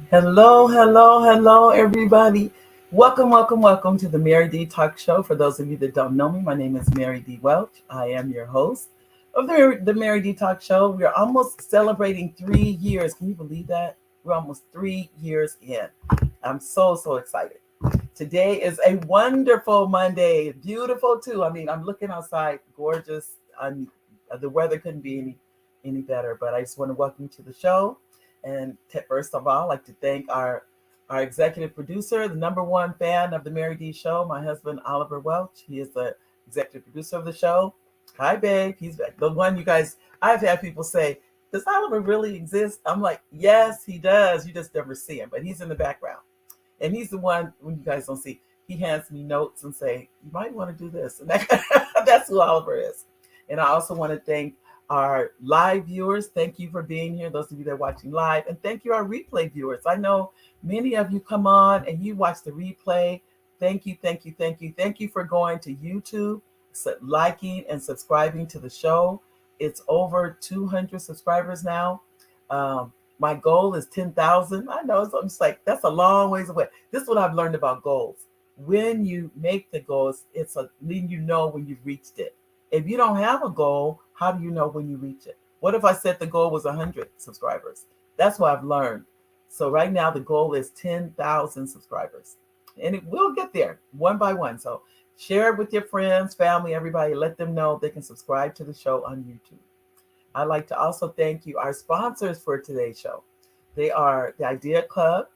Hello, hello, hello, everybody. Welcome to the Mary D Talk Show. For those of you that don't know me, my name is Mary D Welch. I am your host of the Mary D Talk Show. We're almost celebrating 3 years. Can you believe that? We're almost 3 years in. I'm so excited. Today is a wonderful Monday. Beautiful, too. I mean, I'm looking outside, gorgeous. The weather couldn't be any better, but I just want to welcome you to the show. And first of all, I'd like to thank our executive producer, the number one fan of the Mary D Show, my husband Oliver Welch. He is the executive producer of the show. Hi, babe. He's the one you guys. I've had people say, "Does Oliver really exist?" I'm like, "Yes, he does. You just never see him, but he's in the background, and he's the one when you guys don't see. He hands me notes and say, "You might want to do this," and that's who Oliver is. And I also want to thank our live viewers. Thank you for being here, those of you that are watching live. And thank you, our replay viewers. I know many of you come on and you watch the replay. Thank you, thank you, thank you. Thank you for going to YouTube, liking and subscribing to the show. It's over 200 subscribers now. My goal is 10,000. I know, I'm just like, that's a long ways away. This is what I've learned about goals. When you make the goals, then you know when you've reached it. If you don't have a goal, how do you know when you reach it? What if I said the goal was 100 subscribers? That's what I've learned. So right now the goal is 10,000 subscribers. And it will get there one by one. So share it with your friends, family, everybody. Let them know they can subscribe to the show on YouTube. I'd like to also thank you, our sponsors for today's show. They are the Idea Club.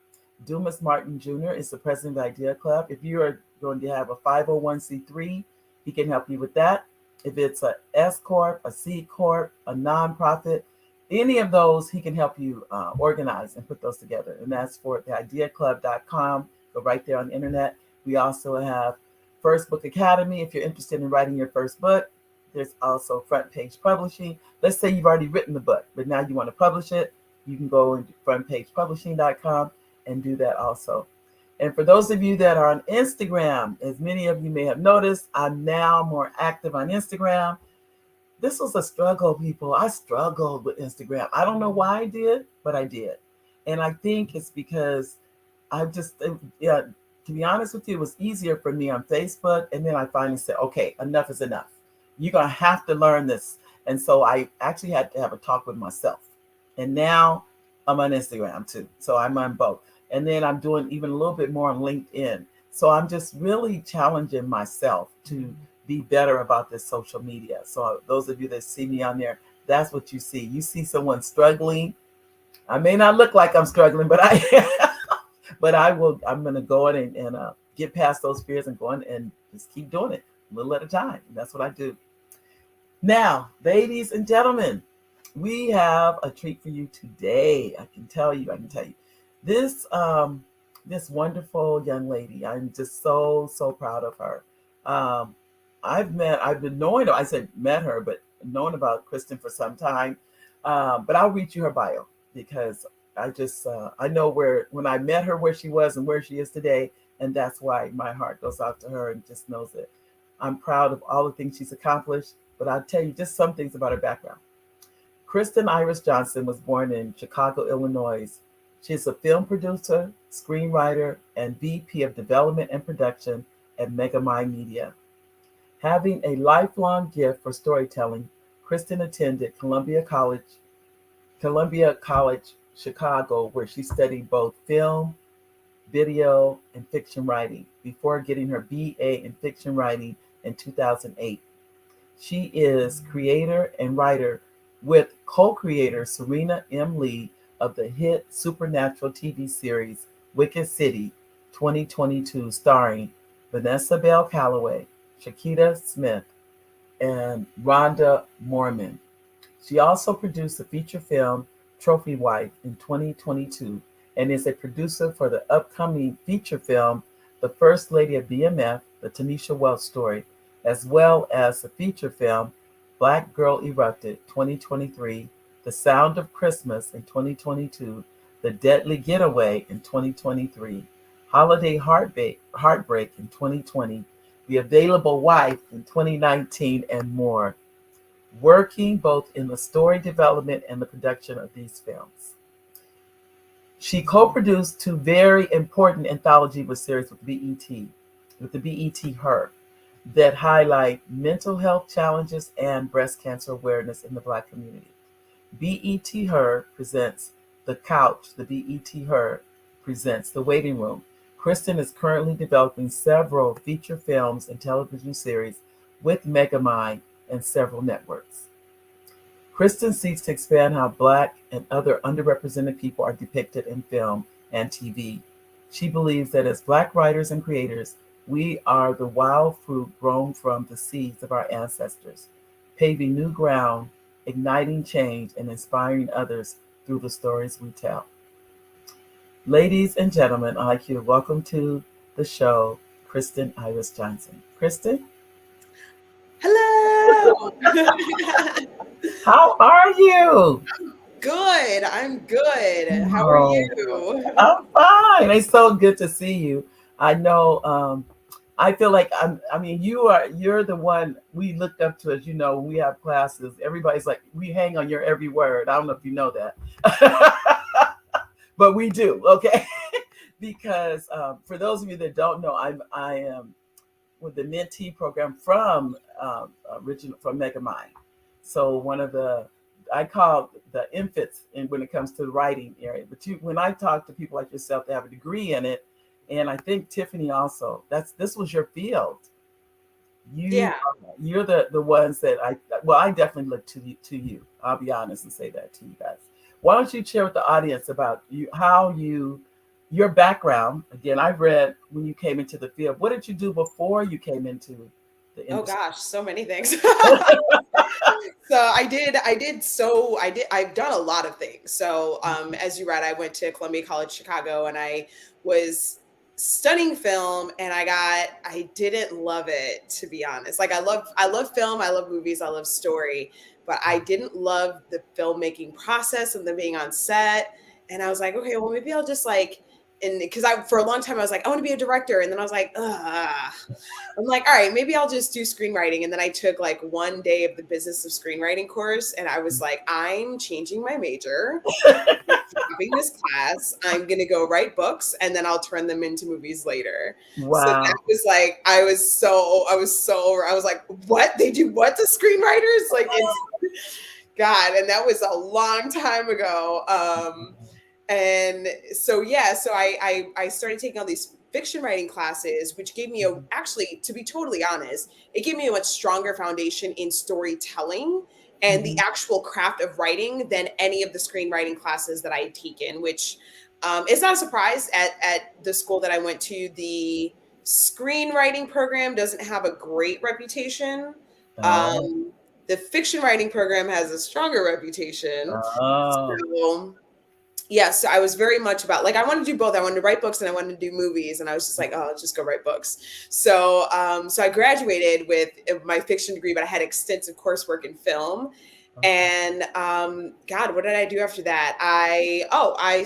Dumas Martin Jr. is the president of the Idea Club. If you are going to have a 501c3, he can help you with that. If it's a S Corp, a C Corp, a nonprofit, any of those, he can help you organize and put those together. And that's for theideaclub.com. Go right there on the internet. We also have First Book Academy. If you're interested in writing your first book, there's also Front Page Publishing. Let's say you've already written the book, but now you want to publish it. You can go into frontpagepublishing.com and do that also. And for those of you that are on Instagram, as many of you may have noticed, I'm now more active on Instagram. This was a struggle, people. I struggled with Instagram. I don't know why I did, but I did. And I think it's because yeah, to be honest with you, it was easier for me on Facebook. And then I finally said, okay, enough is enough. You're going to have to learn this. And so I actually had to have a talk with myself. And now I'm on Instagram too. So I'm on both. And then I'm doing even a little bit more on LinkedIn. So I'm just really challenging myself to be better about this social media. So those of you that see me on there, that's what you see. You see someone struggling. I may not look like I'm struggling, but but I will. I'm going to go in and get past those fears and go in and just keep doing it a little at a time. And that's what I do. Now, ladies and gentlemen, we have a treat for you today. I can tell you. This this wonderful young lady. I'm just so proud of her. Um, I've been knowing her. I said met her, but known about Kristin for some time. But I'll read you her bio because I know when I met her where she was and where she is today, and that's why my heart goes out to her and just knows that I'm proud of all the things she's accomplished. But I'll tell you just some things about her background. Kristin Iris Johnson was born in Chicago, Illinois. She's a film producer, screenwriter, and VP of Development and Production at MegaMind Media. Having a lifelong gift for storytelling, Kristin attended Columbia College, Chicago, where she studied both film, video, and fiction writing before getting her BA in fiction writing in 2008. She is creator and writer with co-creator Serena M. Lee of the hit supernatural TV series Wicked City 2022, starring Vanessa Bell Calloway, Shakita Smith, and Rhonda Mormon. She also produced the feature film Trophy Wife in 2022 and is a producer for the upcoming feature film The First Lady of BMF, the Tanisha Welch story, as well as the feature film Black Girl Erupted 2023, The Sound of Christmas in 2022, The Deadly Getaway in 2023, Holiday Heartbreak in 2020, The Available Wife in 2019, and more, working both in the story development and the production of these films. She co-produced two very important anthology with series with BET, with the BET Her, that highlight mental health challenges and breast cancer awareness in the Black community. BET Her presents The Couch. The BET Her presents The Waiting Room. Kristin is currently developing several feature films and television series with MegaMind and several networks. Kristin seeks to expand how Black and other underrepresented people are depicted in film and TV. She believes that as Black writers and creators, we are the wild fruit grown from the seeds of our ancestors, paving new ground, igniting change, and inspiring others through the stories we tell. Ladies and gentlemen, I'd like you to welcome to the show Kristin Iris Johnson. Kristin? Hello. How are you? Good. I'm good. How are Oh, you? I'm fine. It's so good to see you. I know. I feel like I mean, you're the one we looked up to. As you know, we have classes. Everybody's like, we hang on your every word. I don't know if you know that, but we do. Okay, because for those of you that don't know, I am with the mentee program from original from MegaMind. So one of the I call the infants in when it comes to the writing area. But when I talk to people like yourself that have a degree in it, and I think Tiffany also, this was your field. You Yeah. you're the ones that I definitely look to you. I'll be honest and say that to you guys. Why don't you share with the audience about your background? Again, I've read when you came into the field. What did you do before you came into the Oh industry? gosh, so many things. I've done a lot of things. So as you read, I went to Columbia College Chicago and I was studying film and I didn't love it, to be honest. Like I love film, I love movies, I love story, but I didn't love the filmmaking process and the being on set. And I was like, okay, well maybe I'll just like, and because I for a long time I was like, I want to be a director, and then I was like, ugh. I'm like, all right, maybe I'll just do screenwriting. And then I took like one day of the business of screenwriting course, and I was like, I'm changing my major, dropping this class. I'm gonna go write books, and then I'll turn them into movies later. So that Wow. was like, I was like, what? They do what to screenwriters? Like it's God, and that was a long time ago. And so yeah, so I started taking all these fiction writing classes, which gave me a actually, to be totally honest, it gave me a much stronger foundation in storytelling and the Mhm. actual craft of writing than any of the screenwriting classes that I had taken, which is not a surprise. At the school that I went to, the screenwriting program doesn't have a great reputation. Oh, Um, the fiction writing program has a stronger reputation. oh, So yeah, so I was very much about like I wanted to do both. I wanted to write books and I wanted to do movies, and I was just like, oh, I'll just go write books. So so I graduated with my fiction degree, but I had extensive coursework in film. okay. And God, what did I do after that? I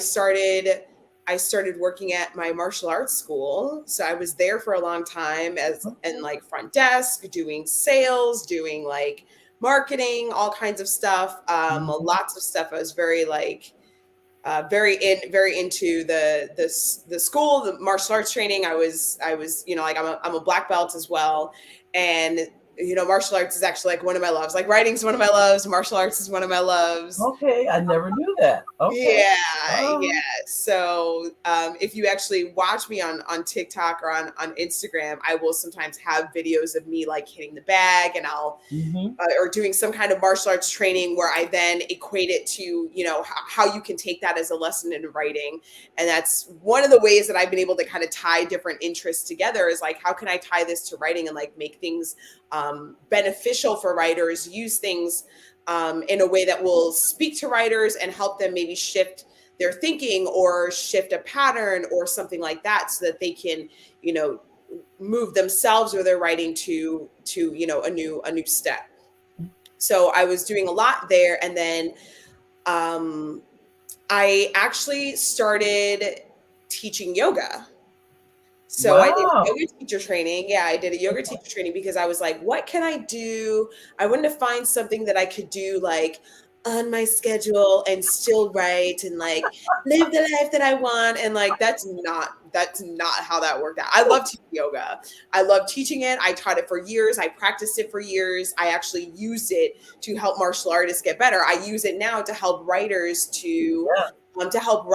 started working at my martial arts school. So I was there for a long time as in Okay. like front desk, doing sales, doing like marketing, all kinds of stuff. Mhm. Lots of stuff. I was very like very into the school, the martial arts training. I was like I'm a black belt as well, and martial arts is actually like one of my loves. Like writing's one of my loves, martial arts is one of my loves. Okay, I never knew that. Okay. Yeah, yeah. Oh. So if you actually watch me on TikTok or on Instagram, I will sometimes have videos of me like hitting the bag, and I'll Mhm. or doing some kind of martial arts training where I then equate it to, how you can take that as a lesson in writing. And that's one of the ways that I've been able to kind of tie different interests together is like, how can I tie this to writing and like make things beneficial for writers, use things in a way that will speak to writers and help them maybe shift their thinking or shift a pattern or something like that so that they can, you know, move themselves or their writing to a new step. So I was doing a lot there. And then um, I actually started teaching yoga. So I did Wow. yoga teacher training. Yeah, I did a yoga teacher training because I was like, what can I do? I wanted to find something that I could do like on my schedule and still write and like live the life that I want. And like that's not how that worked out. I love teaching yoga. I love teaching it. I taught it for years. I practiced it for years. I actually used it to help martial artists get better. I use it now to help writers Yeah. to help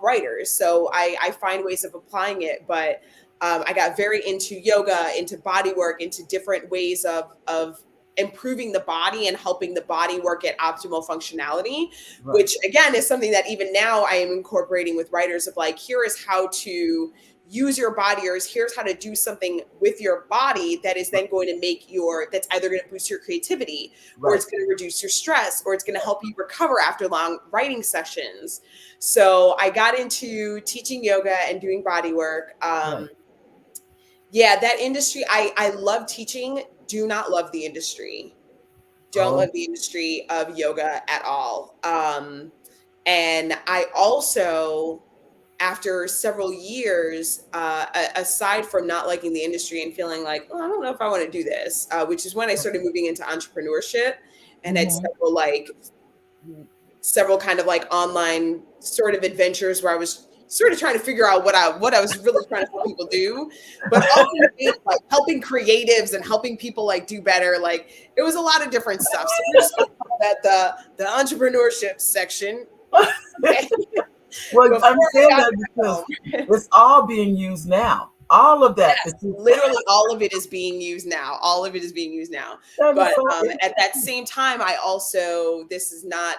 writers. So I find ways of applying it. But I got very into yoga, into body work, into different ways of improving the body and helping the body work at optimal functionality, Right. which again is something that even now I am incorporating with writers of like, here is how to use your body, or here's how to do something with your body that is then going to make that's either going to boost your creativity, or Right. it's going to reduce your stress, or it's going to help you recover after long writing sessions. So I got into teaching yoga and doing body work. Right. Yeah, that industry, I love teaching, do not love the industry. Don't Oh. love the industry of yoga at all. And I also, after several years, aside from not liking the industry and feeling like, oh, I don't know if I want to do this, which is when I started moving into entrepreneurship and had Mhm. several kind of like online sort of adventures where I was sort of trying to figure out what I was really trying to help people do, but ultimately like helping creatives and helping people like do better. Like it was a lot of different stuff. So we're just gonna call that the entrepreneurship section. Okay. Well, Before I'm I saying got that back because home. it's all being used now. All of that. Yes, literally all of it is being used now. All of it is being used now. That is But so at that interesting. same time, I also this is not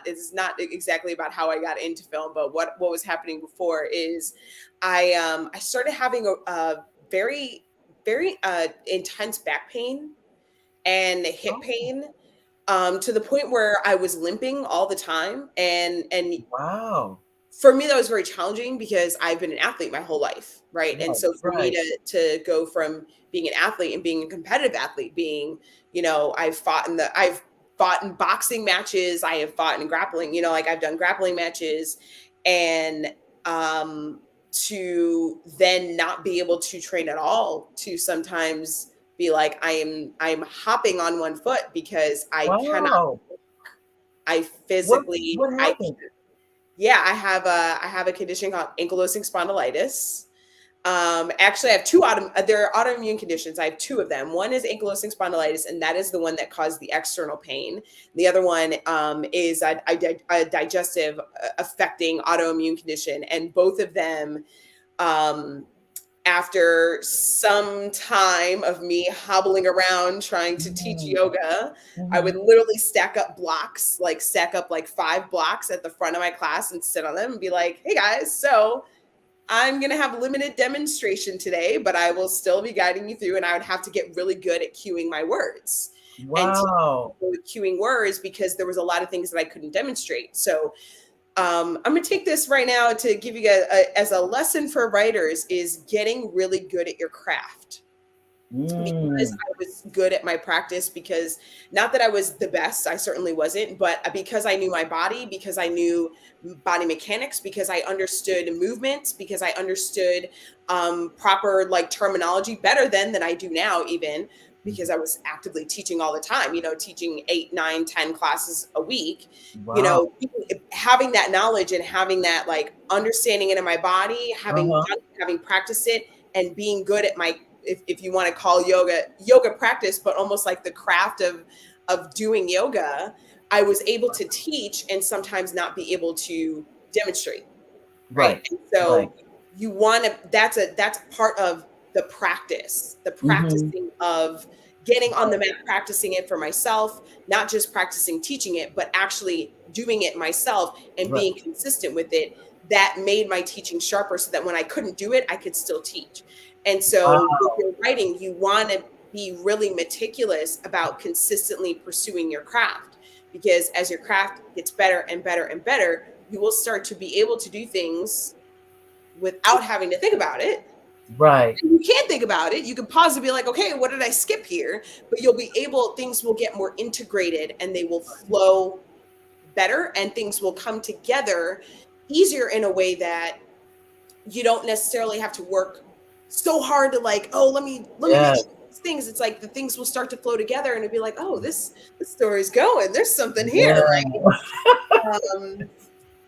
exactly about how I got into film, but what was happening before is I started having a very intense back pain and hip Oh, pain, to the point where I was limping all the time, and wow. for me that was very challenging because I've been an athlete my whole life, right? And Right. so for me Right. to go from being an athlete and being a competitive athlete, being, I've fought in boxing matches, I have fought in grappling, like I've done grappling matches, and um to then not be able to train at all, to sometimes be like I'm hopping on one foot because I cannot, Wow. I What physically what I happened? yeah, I have a condition called ankylosing spondylitis. Actually, I have there are autoimmune conditions. I have two of them. One is ankylosing spondylitis, and that is the one that caused the external pain. The other one is a digestive affecting autoimmune condition, and both of them, um, after some time of me hobbling around trying to teach Mm, yoga, I would mhm. literally stack up like 5 blocks at the front of my class and sit on them and be like, hey guys, so I'm going to have limited demonstration today, but I will still be guiding you through. And I would have to get really good at cueing my words and teaching Wow. people with cueing words because there was a lot of things that I couldn't demonstrate. So I'm going to take this right now to give you guys as a lesson for writers is getting really good at your craft, because Mm, I was good at my practice, because not that I was the best, I certainly wasn't, but because I knew my body, because I knew body mechanics, because I understood movements, because I understood proper like terminology better then than I do now, even because I was actively teaching all the time, teaching 8, 9, 10 classes a week, wow. having that knowledge and having that like understanding it in my body, Uh-huh. having practiced it and being good at my, if you want to call yoga practice, but almost like the craft of doing yoga, I was able to teach and sometimes not be able to demonstrate, right? Right. And Right. so you want to, that's part of the Mm-hmm. practicing of getting on the mat, practicing it for myself, not just practicing teaching it, but actually doing it myself and Right. being consistent with it. That made my teaching sharper so that when I couldn't do it, I could still teach. And so with Wow. your writing, you want to be really meticulous about consistently pursuing your craft, because as your craft gets better and better and better, you will start to be able to do things without having to think about it. Right. And you can't think about it. You can pause and be like, okay, what did I skip here? But things will get more integrated and they will flow better and things will come together easier in a way that you don't necessarily have to work so hard to like, oh, let me make Yes. sure things, it's like the things will start to flow together and it'll be like, oh, this story's going. There's something Yeah. here, right?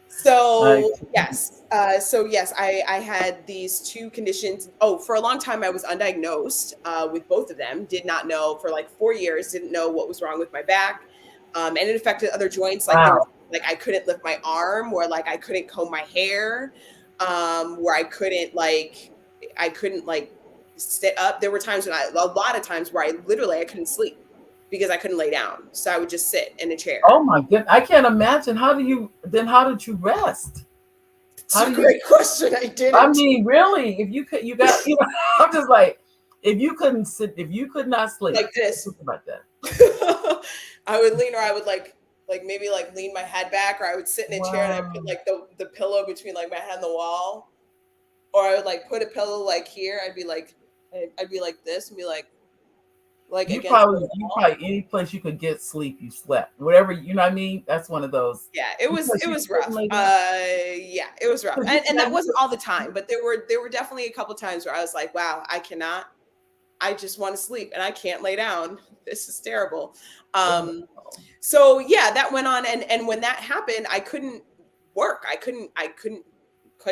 So yes. I had these two conditions. Oh, for a long time I was undiagnosed with both of them. Did not know for like 4 years. Didn't know what was wrong with my back, and it affected other joints. Like there was, Wow. like I couldn't lift my arm, or like I couldn't comb my hair, where I couldn't like sit up. There were times when a lot of times where I couldn't sleep because I couldn't lay down. So I would just sit in a chair. Oh my goodness. I can't imagine. How did you rest? It's a great question. I didn't. I mean, really, if you could, you got, I'm just like, if you could not sleep. Like this. Think about that. I would lean, or I would like maybe like lean my head back, or I would sit in a chair and I put like the pillow between like my head and the wall. Or I would like put a pillow like here. I'd be like this and be like you against probably any place you could get sleep, you slept. Whatever, you know what I mean? That's one of those. Yeah, it was rough. Yeah, it was rough. And that wasn't all the time, but there were definitely a couple times where I was like, wow, I just want to sleep and I can't lay down. This is terrible. So yeah, that went on, and when that happened, I couldn't work. I couldn't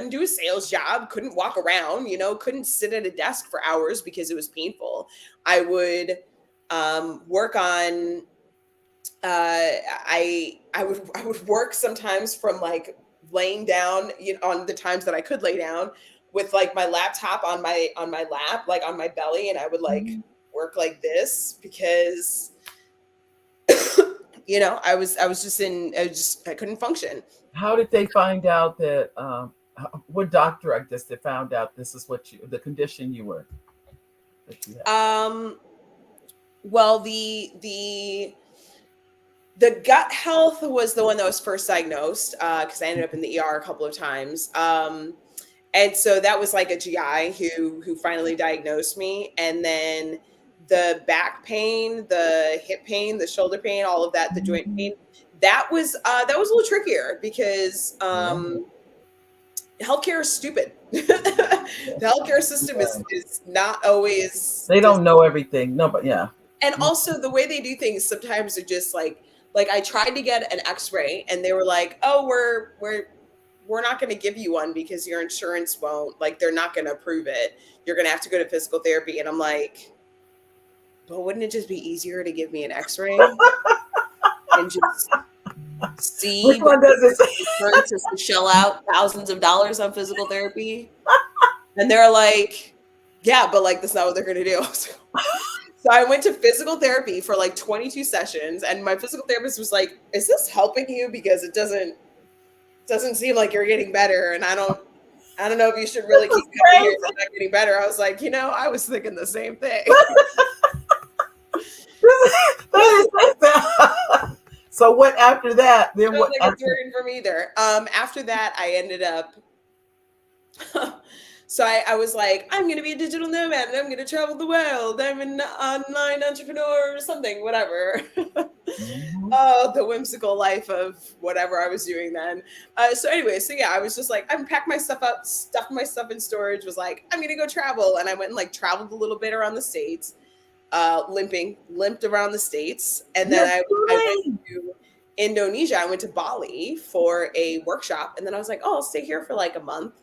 do a sales job, couldn't walk around, couldn't sit at a desk for hours because it was painful. I would work on I would work sometimes from like laying down, on the times that I could lay down, with like my laptop on my lap, like on my belly, and I would like work like this because I couldn't function. How did they find out that? What doctor, I guess, that found out this is the condition you had? Well, the gut health was the one that was first diagnosed, because I ended up in the ER a couple of times. And so that was like a GI who finally diagnosed me. And then the back pain, the hip pain, the shoulder pain, all of that, the joint pain, that was a little trickier because healthcare is stupid. The healthcare system is not always. They don't know everything. No, but yeah. And also the way they do things sometimes are just like I tried to get an X-ray and they were like, oh, we're not going to give you one because your insurance won't, like, they're not going to approve it. You're going to have to go to physical therapy. And I'm like, but wouldn't it just be easier to give me an X-ray and just see? Which one does it say? Insurance is to shell out thousands of dollars on physical therapy. And they're like, yeah, but like, that's not what they're going to do. So I went to physical therapy for like 22 sessions, and my physical therapist was like, is this helping you? Because it doesn't seem like you're getting better. And I don't know if you should really keep coming here if you're not getting better. I was like, I was thinking the same thing. So what after that? Then I don't what? think it's working for me either. After that, I ended up. So I was like, I'm going to be a digital nomad and I'm going to travel the world. I'm an online entrepreneur or something, whatever. Oh, the whimsical life of whatever I was doing then. So anyway, I was just like, I packed my stuff up, stuffed my stuff in storage, was like, I'm going to go travel. And I went and like traveled a little bit around the States, limped around the States. And then I went to Indonesia. I went to Bali for a workshop. And then I was like, oh, I'll stay here for like a month.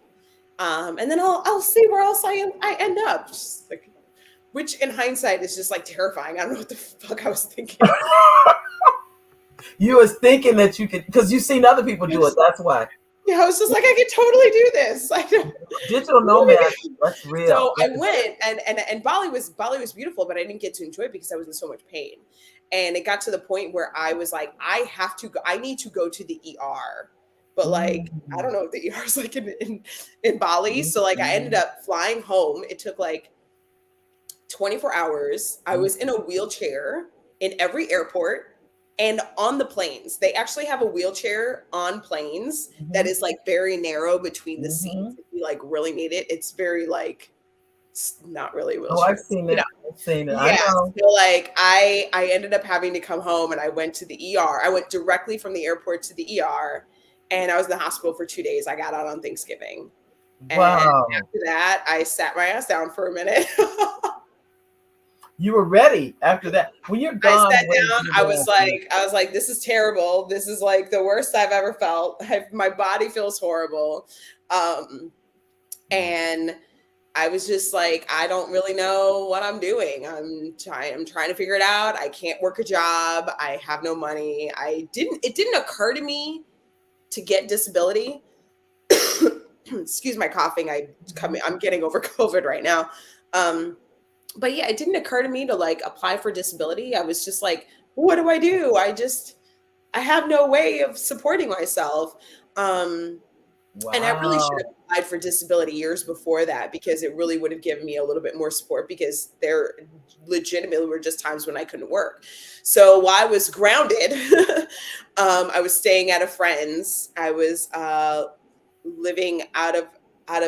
And then I'll see where else I end up. Just like, which in hindsight is just like terrifying. I don't know what the fuck I was thinking. You was thinking that you could, because you've seen other people do it. That's why. Yeah, I was just like, I could totally do this. Digital nomad. That's real. So I went, and Bali was beautiful, but I didn't get to enjoy it because I was in so much pain. And it got to the point where I was like, I need to go to the ER. But like, I don't know if the ER is like in Bali. So like I ended up flying home. It took like 24 hours. I was in a wheelchair in every airport and on the planes. They actually have a wheelchair on planes that is like very narrow between the seats. If you like really need it, it's very like, it's not really a wheelchair. Oh, I've seen it. I've seen it. Yeah. So like I ended up having to come home and I went to the ER. I went directly from the airport to the ER. And I was in the hospital for 2 days. I got out on Thanksgiving. And after that, I sat my ass down for a minute. You were ready after that. When you're I gone, sat what is down. your reaction? I was like, this is terrible. This is like the worst I've ever felt. My body feels horrible. And I was just like, I don't really know what I'm doing. I'm trying to figure it out. I can't work a job. I have no money. It didn't occur to me to get disability. Excuse my coughing. I'm getting over COVID right now. But yeah, it didn't occur to me to like apply for disability. I was just like, what do I do? I have no way of supporting myself. And I really should Wow. have applied for disability years before that, because it really would have given me a little bit more support, because there legitimately were just times when I couldn't work. So while I was grounded, I was staying at a friend's. I was living out of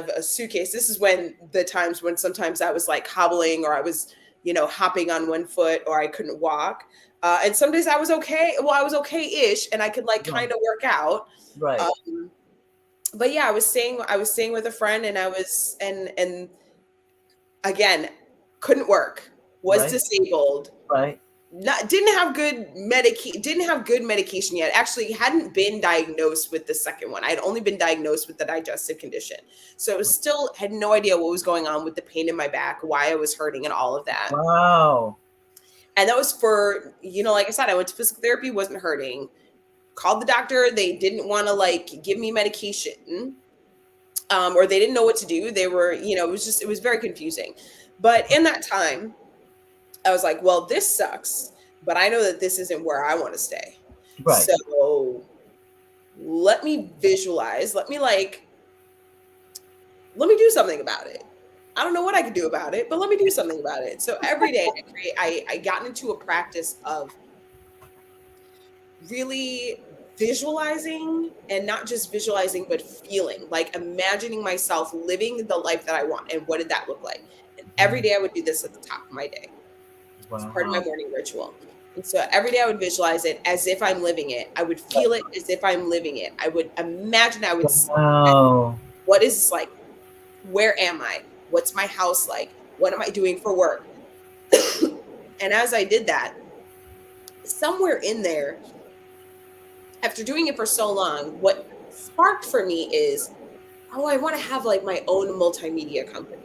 a suitcase. This is when the times when sometimes I was like hobbling, or I was, hopping on one foot, or I couldn't walk. And some days I was okay. Well, I was okay-ish, and I could like Right. kind of work out. Right. But yeah, I was staying with a friend, and I was and again, couldn't work, was Right. disabled, Right. didn't have good medication yet. Actually hadn't been diagnosed with the second one. I'd only been diagnosed with the digestive condition. So it was still had no idea what was going on with the pain in my back, why I was hurting, and all of that. Wow. And that was for, like I said, I went to physical therapy, wasn't hurting. Called the doctor. They didn't want to like give me medication. Or they didn't know what to do. They were, it was very confusing. But in that time, I was like, well, this sucks, but I know that this isn't where I want to stay. Right. So let me visualize, let me do something about it. I don't know what I could do about it, but let me do something about it. So every day I got into a practice of really visualizing, and not just visualizing, but feeling, like imagining myself living the life that I want. And what did that look like? And every day I would do this at the top of my day. It's part of my Wow. morning ritual. And so every day I would visualize it as if I'm living it. I would feel it as if I'm living it. I would imagine, I would see Wow. what is this like? Where am I? What's my house like? What am I doing for work? And as I did that, somewhere in there, after doing it for so long, what sparked for me is, oh, I want to have like my own multimedia company.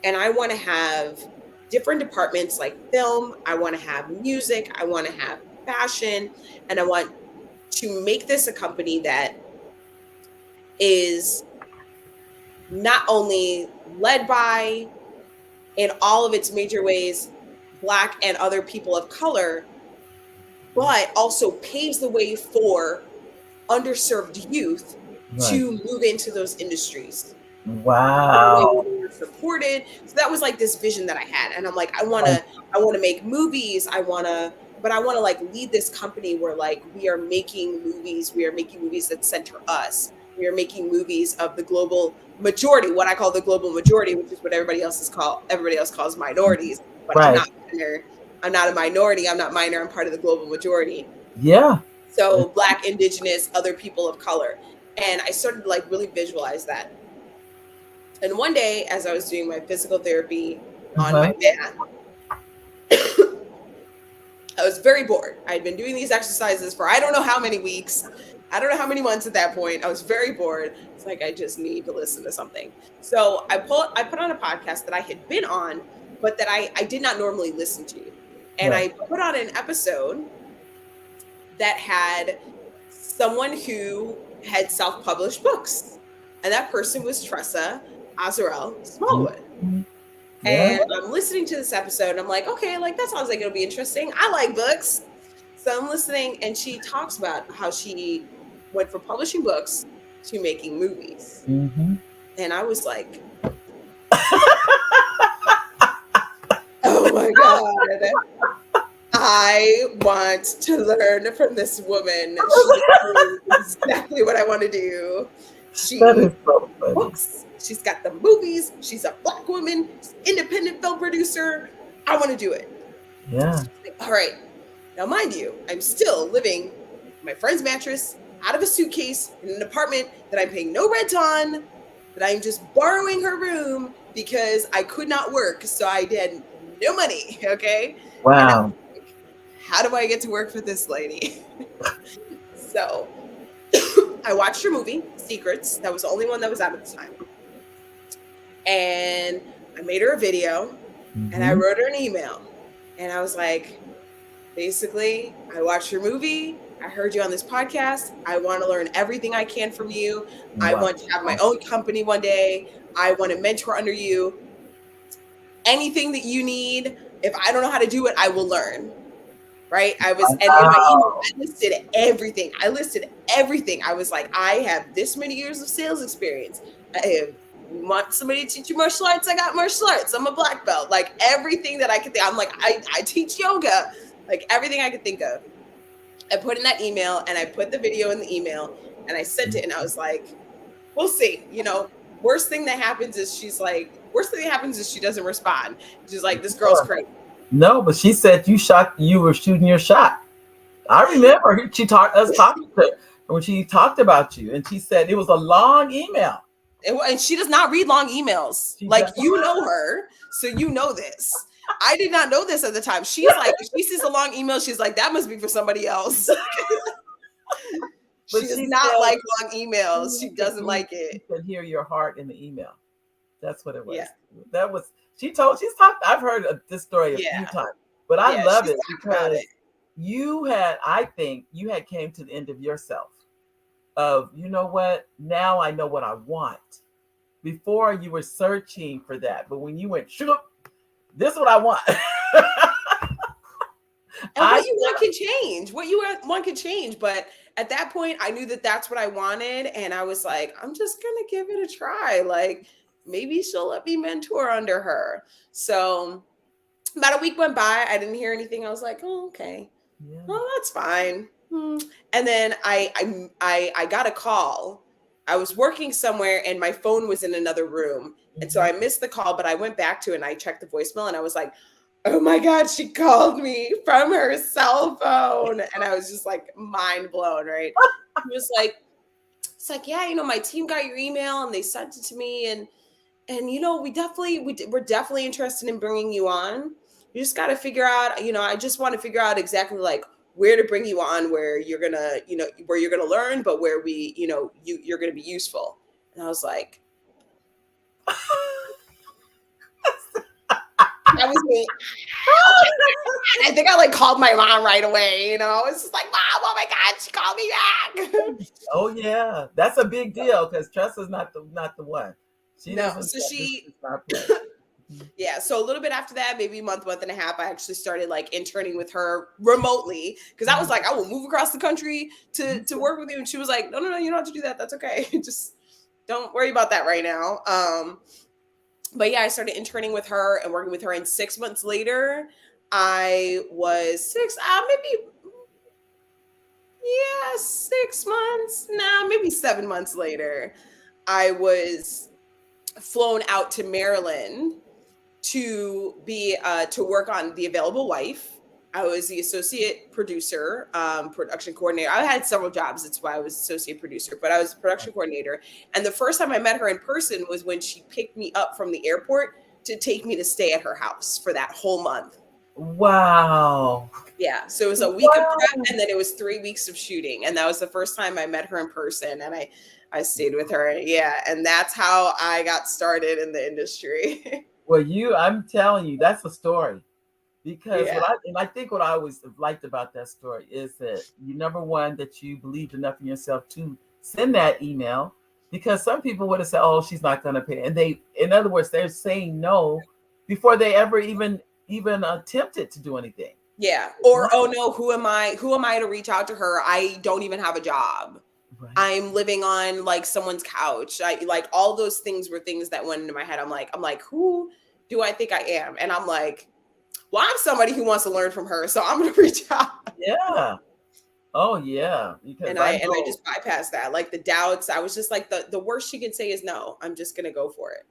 And I want to have different departments like film. I want to have music. I want to have fashion. And I want to make this a company that is not only led by, in all of its major ways, Black and other people of color, but also paves the way for underserved youth Right. to move into those industries. Wow. Supported. So that was like this vision that I had. And I'm like, I want to make movies. But I want to like lead this company where like we are making movies that center us. We are making movies of the global majority, what I call the global majority, which is what everybody else calls minorities. But Right. I'm not a minority. I'm not minor. I'm part of the global majority. Yeah. So Black, Indigenous, other people of color. And I started to like really visualize that. And one day, as I was doing my physical therapy on my mat, I was very bored. I had been doing these exercises for I don't know how many weeks. I don't know how many months at that point. I was very bored. It's like, I just need to listen to something. So I put on a podcast that I had been on, but that I did not normally listen to. And I put on an episode that had someone who had self-published books. And that person was Tressa Azarel Smallwood. And I'm listening to this episode and I'm like, okay, like that sounds like it'll be interesting. I like books. So I'm listening, and she talks about how she went from publishing books to making movies. Mm-hmm. And I was like, oh my God. I want to learn from this woman. She's doing exactly what I want to do. That is so funny. Books. She's got the movies. She's a Black woman, independent film producer. I want to do it. Yeah. Like, all right. Now, mind you, I'm still living in my friend's mattress, out of a suitcase, in an apartment that I'm paying no rent on, that I'm just borrowing her room because I could not work. So I had no money. Okay. And I'm Wow. like, how do I get to work for this lady? So I watched her movie, Secrets. That was the only one that was out at the time. And I made her a video and I Mm-hmm. wrote her an email. And I was like, basically, I watched your movie. I heard you on this podcast. I want to learn everything I can from you. I Wow. want to have my own company one day. I want to mentor under you. Anything that you need, if I don't know how to do it, I will learn. Right. And in my email, Wow. I listed everything. I was like, I have this many years of sales experience. I have, you want somebody to teach you martial arts? I got martial arts. I'm a black belt. Like everything that I could think. I'm like, I teach yoga, like everything I could think of. I put in that email and I put the video in the email and I sent it and I was like, we'll see. Worst thing that happens is worst thing that happens is she doesn't respond. She's like, this girl's crazy. No, but she said you were shooting your shot. I remember she talked us talking to her when she talked about you, and she said it was a long email. And she does not read long emails. She Like, does. you know her, so you know this. I did not know this at the time. She's like, if she sees a long email, she's like, that must be for somebody else. But She does she not said like long emails. She doesn't like She it. could hear your heart in the email. That's what it was. Yeah. That was she's talked. I've heard this story a few Yeah. times, but I Yeah, love she's it talked about because it. I think you had came to the end of yourself. Of you know what? Now I know what I want. Before you were searching for that, but when you went, shoot, this is what I want. And what you want can change. What you want can change. But at that point, I knew that that's what I wanted. And I was like, I'm just going to give it a try. Like, maybe she'll let me mentor under her. So about a week went by. I didn't hear anything. I was like, oh, okay. Yeah. Well, that's fine. And then I got a call. I was working somewhere and my phone was in another room. And so I missed the call, but I went back to it and I checked the voicemail and I was like, oh my God, she called me from her cell phone. And I was just like mind blown, right? He was like, it's like, yeah, my team got your email and they sent it to me. And we're definitely interested in bringing you on. You just got to figure out, I just want to figure out exactly like where to bring you on, where you're going to learn, but where you're going to be useful. And I was like, that was me. I think I like called my mom right away. It's just like, Mom, oh my God, she called me back. Oh yeah, that's a big deal because Tressa's not the one. She No, doesn't. so she. Not play. Yeah, so a little bit after that, maybe a month and a half, I actually started like interning with her remotely because I was like, I will move across the country to work with you, and she was like, no, you don't have to do that. That's okay. Just don't worry about that right now. But yeah, I started interning with her and working with her, and 6 months later, I was 6 months, maybe 7 months later, I was flown out to Maryland to be to work on The Available Wife. I was the associate producer, production coordinator. I had several jobs. That's why I was associate producer, but I was production coordinator. And the first time I met her in person was when she picked me up from the airport to take me to stay at her house for that whole month. Wow. Yeah. So it was a week of prep and then it was 3 weeks of shooting. And that was the first time I met her in person. And I stayed with her. Yeah. And that's how I got started in the industry. Well, I'm telling you, that's a story. Because Yeah. I think what I always liked about that story is that number one, that you believed enough in yourself to send that email, because some people would have said, oh, she's not going to pay. And in other words, they're saying no before they ever even attempted to do anything. Yeah. Or, oh no, who am I to reach out to her? I don't even have a job. Right. I'm living on like someone's couch. I like all those things were things that went into my head. I'm like, who do I think I am? And I'm like, well, I'm somebody who wants to learn from her, so I'm going to reach out. Yeah. Oh yeah. Because I just bypassed that. Like the doubts. I was just like, the worst she can say is no. I'm just going to go for it.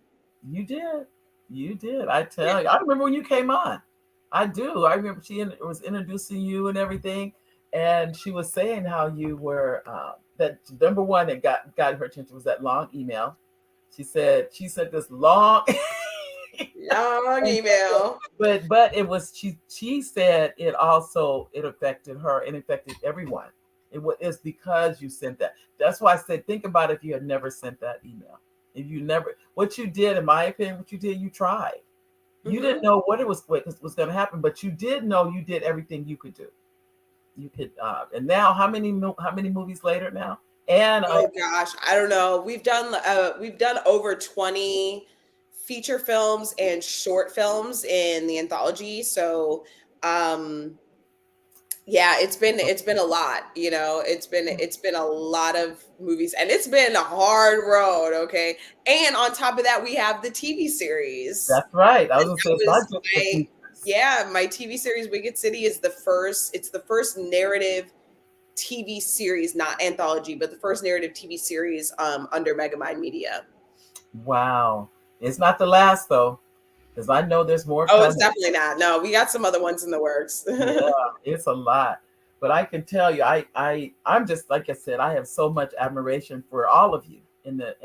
You did. I tell you. I remember when you came on. I do. I remember she was introducing you and everything. And she was saying how you were, that number one that got her attention was that long email. She said this long Long email. But it was she said it affected her and affected everyone. It's because you sent that. That's why I said think about if you had never sent that email. If you never what you did, in my opinion, what you did, you tried. You didn't know what was going to happen, but you did know you did everything you could do. You could, and now how many movies later now? And Oh gosh, I don't know. We've done over 20 feature films and short films in the anthology. So yeah, it's been a lot, it's been a lot of movies, and it's been a hard road, okay? And on top of that, we have the TV series. that's right. I was And gonna say that it's was not just the my features. Yeah, my TV series Wicked City is the first narrative TV series, not anthology, but the first narrative TV series under MegaMind Media. Wow, it's not the last though, because I know there's more Oh, it's coming. definitely not. No, we got some other ones in the works. Yeah, it's a lot. But I can tell you, I'm just like I said, I have so much admiration for all of you in the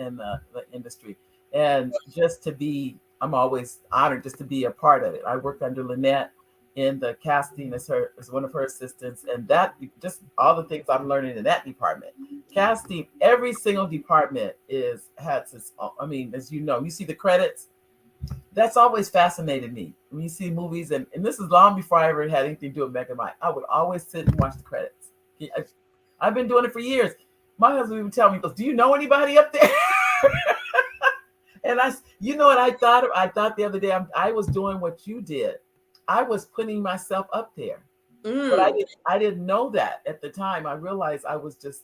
industry. And just to be, I'm always honored just to be a part of it. I work under Lynette in the casting as one of her assistants, and that just all the things I'm learning in that department. Casting, every single department has its I mean, as you know, you see the credits, that's always fascinated me. When you see movies, and this is long before I ever had anything to do with MegaMind, I would always sit and watch the credits. I've been doing it for years. My husband would tell me, he goes, "Do you know anybody up there?" And you know what I thought? I thought the other day I was doing what you did. I was putting myself up there, but Mm. I didn't know that at the time. I realized I was just,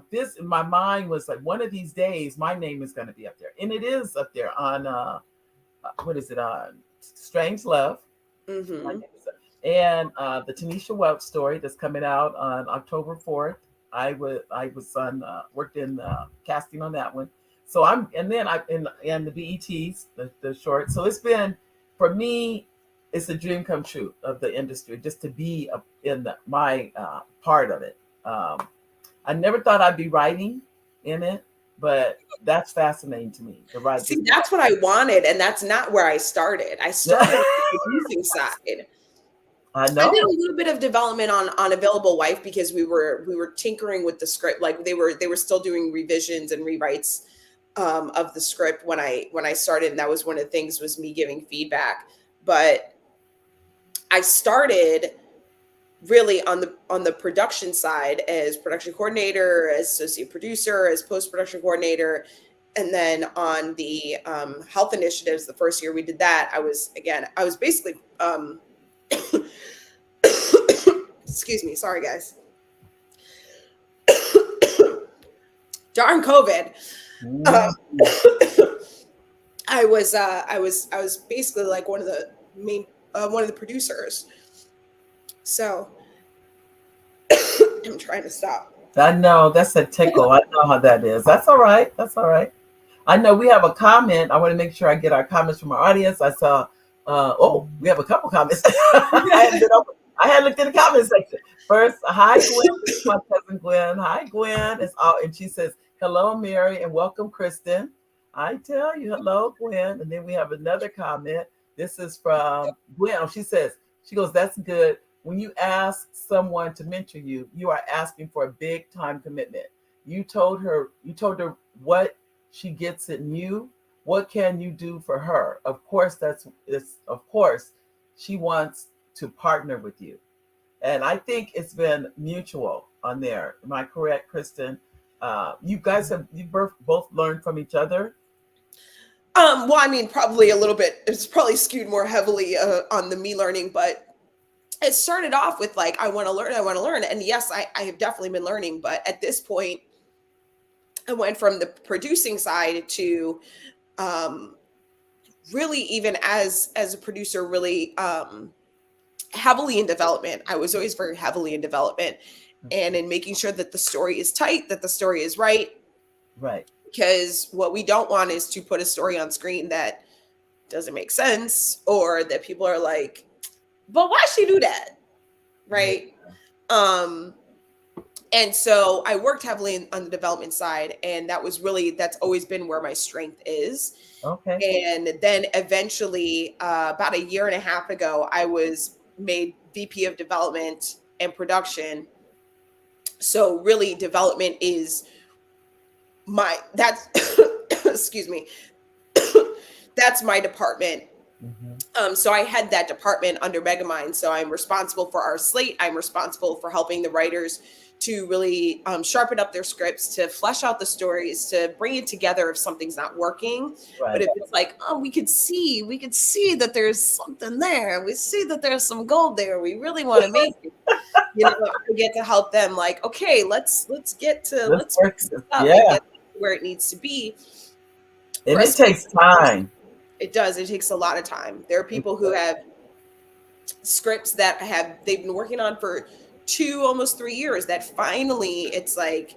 this in my mind was like one of these days my name is going to be up there, and it is up there on what is it on Strange Love, Hmm. and the Tanisha Welch story that's coming out on October 4th. I was on worked in casting on that one. So I'm and then I in the BETs the short. So it's been for me. It's a dream come true of the industry just to be in my part of it. I never thought I'd be writing in it, but that's fascinating to me. The right, See, just that's what I wanted, and that's not where I started. I started on the producing side. I I did a know. little bit of development on Available Wife because we were tinkering with the script. Like they were still doing revisions and rewrites of the script when I started, and that was one of the things was me giving feedback. But I started really on the production side as production coordinator, as associate producer, as post production coordinator, and then on the health initiatives. The first year we did that, I was basically excuse me, sorry guys. Darn COVID. Mm, Um, I was basically like one of the producers. So I'm trying to stop. I know that's a tickle. I know how that is. That's all right. That's all right. I know we have a comment. I want to make sure I get our comments from our audience. I saw, we have a couple comments. I hadn't looked in the comment section. First, hi Gwen, this is my cousin Gwen. Hi Gwen, and she says hello Mary and welcome Kristin. I tell you hello Gwen, and then we have another comment. This is from Gwen. Oh, she goes that's good. When you ask someone to mentor you, you are asking for a big time commitment. You told her what she gets in you. What can you do for her? Of course, of course she wants to partner with you. And I think it's been mutual on there. Am I correct, Kristin? You guys you both learned from each other. Well, I mean, probably a little bit. It's probably skewed more heavily on the me learning, but it started off with like, I want to learn. And yes, I have definitely been learning, but at this point, I went from the producing side to um, really even as a producer, really heavily in development. I was always very heavily in development and in making sure that the story is tight, that the story is right. Right. Because what we don't want is to put a story on screen that doesn't make sense or that people are like, but why she do that? Yeah. Right. Um, And so I worked heavily on the development side, and that's always been where my strength is. Okay. And then eventually, about a year and a half ago, I was made VP of development and production. So really, development is that's excuse me, that's my department. Mm-hmm. So I had that department under MegaMind. So I'm responsible for our slate. I'm responsible for helping the writers to really sharpen up their scripts, to flesh out the stories, to bring it together if something's not working. But Right. if it's like, oh, we could see that there's something there. We see that there's some gold there. We really want to make it. I get to help them. Like, okay, let's Work. fix this up and Yeah. get where it needs to be. And it takes time. It does. It takes a lot of time. There are people who have scripts that they've been working on for almost 3 years that finally it's like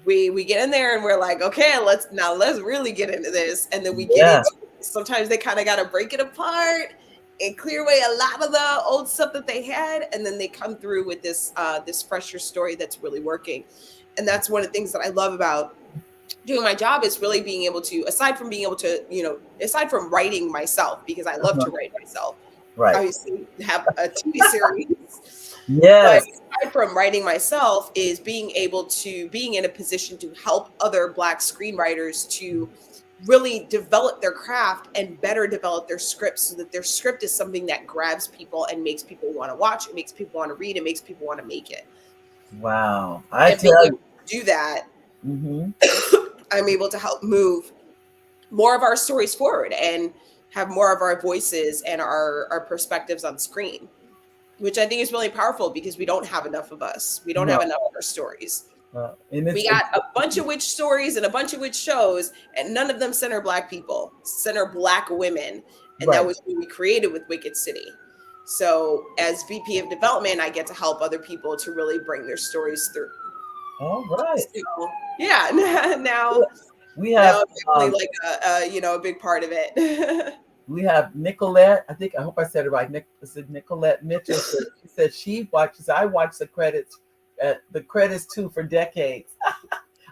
we get in there and we're like, okay, let's really get into this. And then we get Yeah. into it. Sometimes they kind of got to break it apart and clear away a lot of the old stuff that they had. And then they come through with this fresher story that's really working. And that's one of the things that I love about doing my job, is really being able to, aside from writing myself, because I love to write myself, Right. obviously have a TV series. Yes. But aside from writing myself, is being in a position to help other Black screenwriters to really develop their craft and better develop their scripts, so that their script is something that grabs people and makes people want to watch, it makes people want to read, it makes people want to make it. Wow. And being able to do that, Mm-hmm. I'm able to help move more of our stories forward and have more of our voices and our perspectives on screen, which I think is really powerful, because we don't have enough of us. We don't have enough of our stories. We got a bunch of witch stories and a bunch of witch shows, and none of them center Black people, center Black women. And Right. That was what we created with Wicked City. So as VP of development, I get to help other people to really bring their stories through. All right. So, yeah. Now we have definitely like a big part of it. we have Nicolette. I hope I said it right. Nicolette Mitchell. She said she watches. I watch the credits too for decades.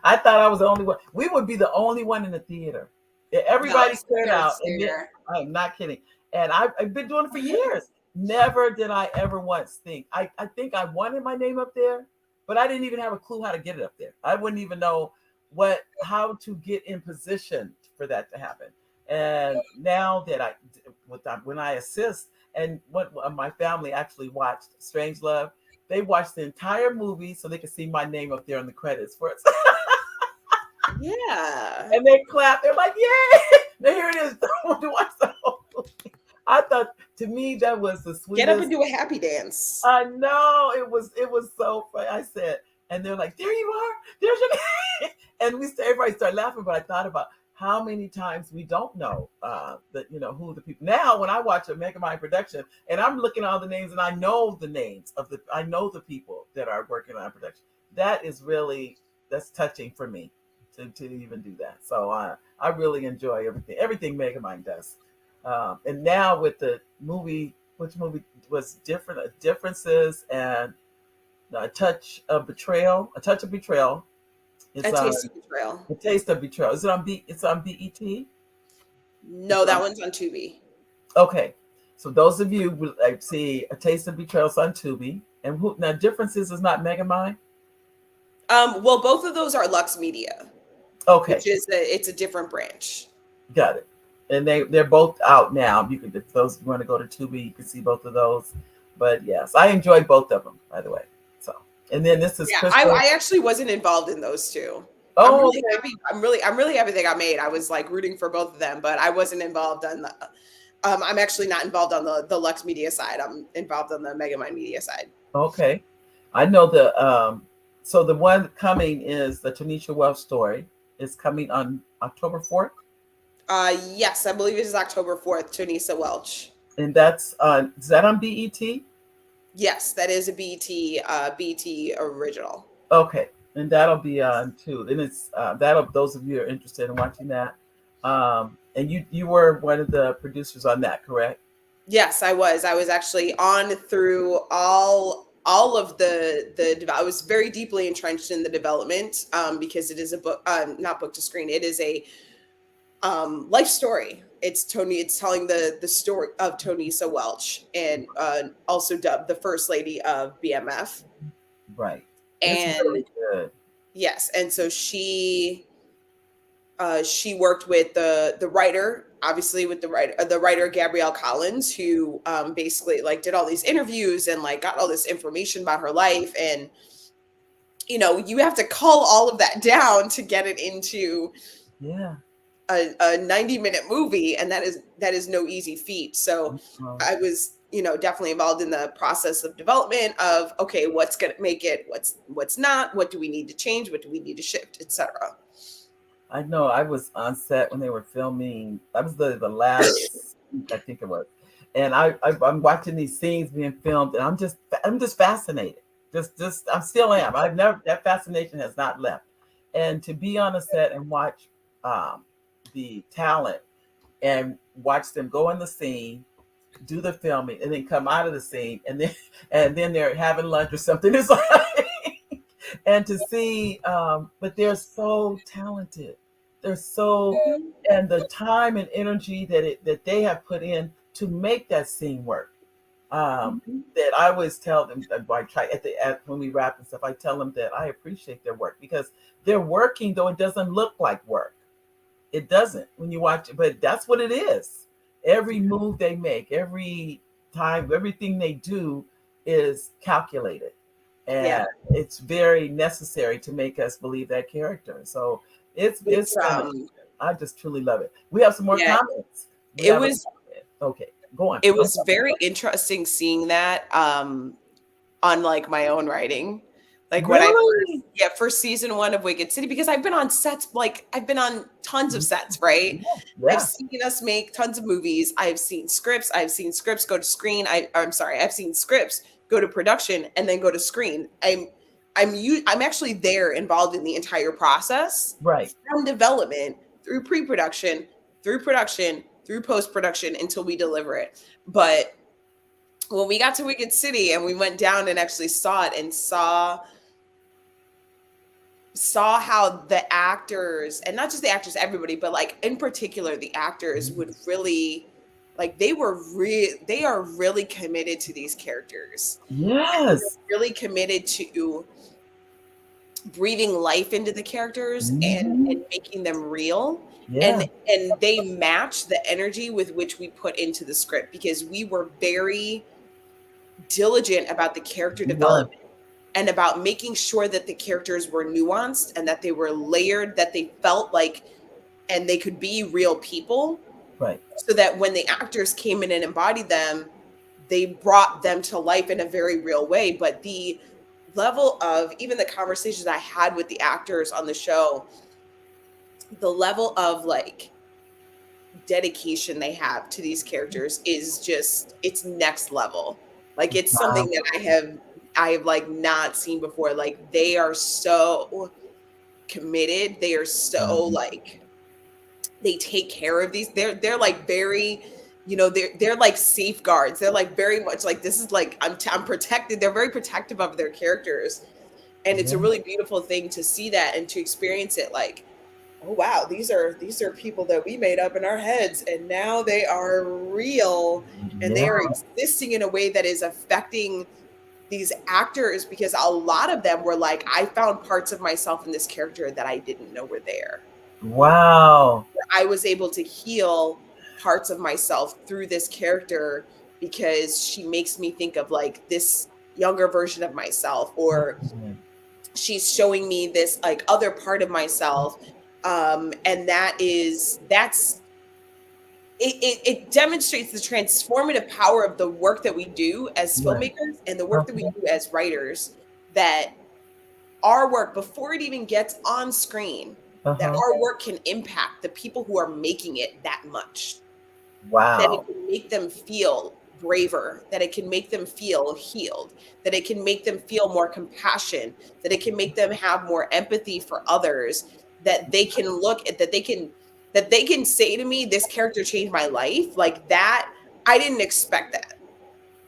I thought I was the only one. We would be the only one in the theater. Everybody cleared out. I'm not kidding. And I've been doing it for years. Never did I ever once think. I think I wanted my name up there, but I didn't even have a clue how to get it up there. I wouldn't even know how to get in position for that to happen. And now that when I assist, and what my family actually watched Strangelove, they watched the entire movie so they could see my name up there in the credits for it. Yeah. And they clap. They're like, "Yay!" Now here it is. To watch the whole movie. I thought, to me, that was the sweetest. Get up and do a happy dance. I know, it was so funny. I said, and they're like, "There you are. There's your name." And everybody started laughing. But I thought about how many times we don't know who the people. Now, when I watch a MegaMind production and I'm looking at all the names and I know the names I know the people that are working on production. That's touching for me to even do that. So I really enjoy everything MegaMind does. And now with the movie, which movie was different? Differences and a touch of betrayal. A touch of betrayal. It's a taste of betrayal. A taste of betrayal. Is it on It's on BET? No, that one's on Tubi. Okay, so those of you who see A Taste of Betrayal on Tubi, and now Differences is not MegaMind. Well, both of those are Lux Media. Okay, which is it's a different branch. Got it. And they're both out now. You can, if those want to go to Tubi, you can see both of those. But yes, I enjoyed both of them, by the way. So, and then this is I actually wasn't involved in those two. Oh, I'm really happy they got made. I was like rooting for both of them, but I wasn't involved on the. I'm actually not involved on the Lux Media side. I'm involved on the MegaMind Media side. Okay, I know the so the one coming is the Tanisha Welch story is coming on October 4th. Yes, I believe it is October 4th. Tanisha Welch. And that's is that on BET? Yes, that is a BET original. Okay, and that'll be on too. And it's those of you who are interested in watching that. And you were one of the producers on that, correct? Yes, I was. I was actually on through all all of I was very deeply entrenched in the development because it is a book, not book to screen. It is a life story. It's telling the story of Tonisa Welch, and also dubbed the First Lady of BMF. Right. It's And really good. yes, and so she worked with the writer, obviously with the writer Gabrielle Collins, who basically like did all these interviews and like got all this information about her life. And you have to cull all of that down to get it into a 90-minute movie, and that is no easy feat. So I was definitely involved in the process of development of, okay, what's going to make it, what's not, what do we need to change, what do we need to shift, etc. I know I was on set when they were filming. That was the last week, I think it was. And I'm watching these scenes being filmed, and I'm just fascinated. Just I still am. That fascination has not left. And to be on a set and watch the talent and watch them go in the scene, do the filming, and then come out of the scene, and then they're having lunch or something. It's like, and to see, but they're so talented. They're so, and the time and energy that they have put in to make that scene work. That I always tell them, when we wrap and stuff, I tell them that I appreciate their work because they're working, though it doesn't look like work. It doesn't when you watch it, but that's what it is. Every move they make, every time, everything they do is calculated. And it's very necessary to make us believe that character. So it's I just truly love it. We have some more comments. Okay, go on. It was very interesting seeing that on like my own writing. Like when first season 1 of Wicked City, because I've been on sets, like I've been on tons of sets, right? Yeah. I've seen us make tons of movies. I've seen scripts go to screen. I've seen scripts go to production and then go to screen. I'm actually there, involved in the entire process, right? From development through pre-production, through production, through post-production until we deliver it. But when we got to Wicked City and we went down and actually saw it and saw how the actors, and not just the actors, everybody, but like in particular the actors would really, like they are really committed to these characters. Yes. Really committed to breathing life into the characters and making them real. Yeah. And they match the energy with which we put into the script, because we were very diligent about the character development and about making sure that the characters were nuanced and that they were layered, that they felt like, and they could be real people. Right. So that when the actors came in and embodied them, they brought them to life in a very real way. But the level of, even the conversations I had with the actors on the show, the level of like dedication they have to these characters is just, it's next level. Like it's something that I have like not seen before. Like they are so committed. They are so like, they take care of these. They're like very, they're like safeguards. They're like very much like, this is like, I'm protected. They're very protective of their characters. And it's a really beautiful thing to see that and to experience it. Like, oh wow, these are people that we made up in our heads, and now they are real, and they are existing in a way that is affecting these actors, because a lot of them were like, I found parts of myself in this character that I didn't know were there. Wow. I was able to heal parts of myself through this character because she makes me think of like this younger version of myself, or she's showing me this like other part of myself. And it demonstrates the transformative power of the work that we do as filmmakers and the work that we do as writers, that our work, before it even gets on screen, that our work can impact the people who are making it that much. Wow. That it can make them feel braver, that it can make them feel healed, that it can make them feel more compassion, that it can make them have more empathy for others, that they can look at, that they can say to me, this character changed my life. Like that, I didn't expect that.